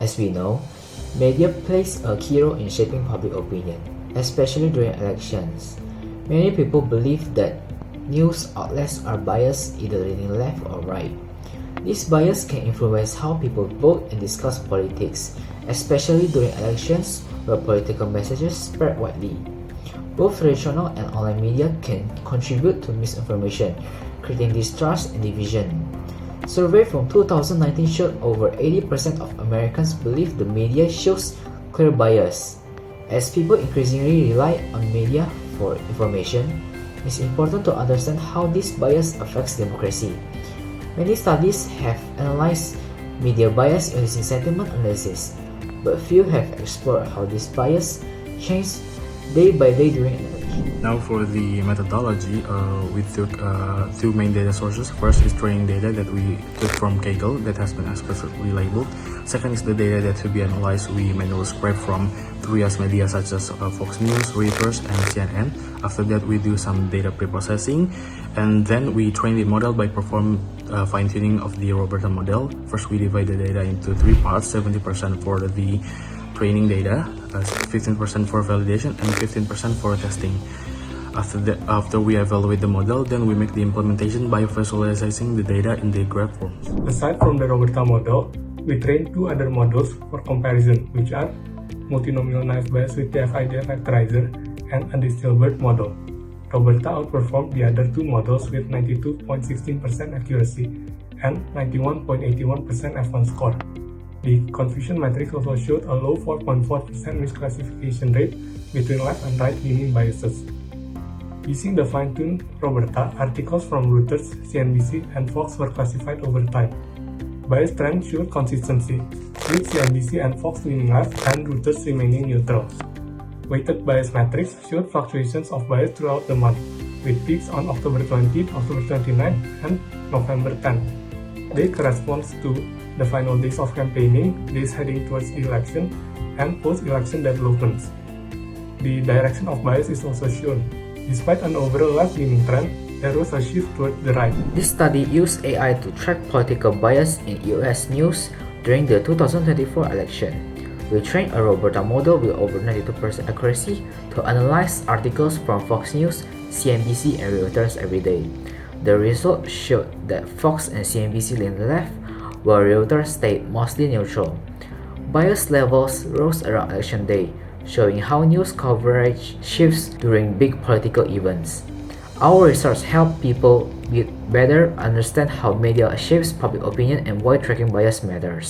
As we know, media plays a key role in shaping public opinion, especially during elections. Many people believe that news outlets are biased, either leaning left or right. This bias can influence how people vote and discuss politics, especially during elections where political messages spread widely. Both traditional and online media can contribute to misinformation, creating distrust and division. Survey from 2019 showed over 80% of Americans believe the media shows clear bias. As people increasingly rely on media for information, it's important to understand how this bias affects democracy. Many studies have analyzed media bias using sentiment analysis, but few have explored how this bias changes day by day during an election. Now for the methodology, we took two main data sources. First is training data that we took from Kaggle that has been explicitly labeled. Second is the data that to be analyzed we manually scrape from three media such as Fox News, Reuters, and CNN. After that, we do some data pre-processing, and then we train the model by performing fine-tuning of the Roberta model. First, we divide the data into three parts: 70% for the training data, 15% for validation, and 15% for testing. After we evaluate the model, then we make the implementation by visualizing the data in the graph form. Aside from the Roberta model, we trained two other models for comparison, which are multinomial naive Bayes with TF-IDF factorizer and a Distilbert model. Roberta outperformed the other two models with 92.16% accuracy and 91.81% F1 score. The confusion matrix also showed a low 4.4% misclassification rate between left and right leaning biases. Using the fine-tuned Roberta, articles from Reuters, CNBC, and Fox were classified over time. Bias trend showed consistency, with CNBC and Fox leaning left and Reuters remaining neutral. Weighted bias matrix showed fluctuations of bias throughout the month, with peaks on October 20, October 29, and November 10. They corresponds to the final days of campaigning, days heading towards the election, and post-election developments. The direction of bias is also shown. Despite an overall left-leaning trend, there was a shift toward the right. This study used AI to track political bias in US news during the 2024 election. We trained a Roberta model with over 92% accuracy to analyze articles from Fox News, CNBC, and Reuters every day. The result showed that Fox and CNBC leaned left, while Reuters stayed mostly neutral. Bias levels rose around election day, showing how news coverage shifts during big political events. Our research helped people better understand how media shapes public opinion and why tracking bias matters.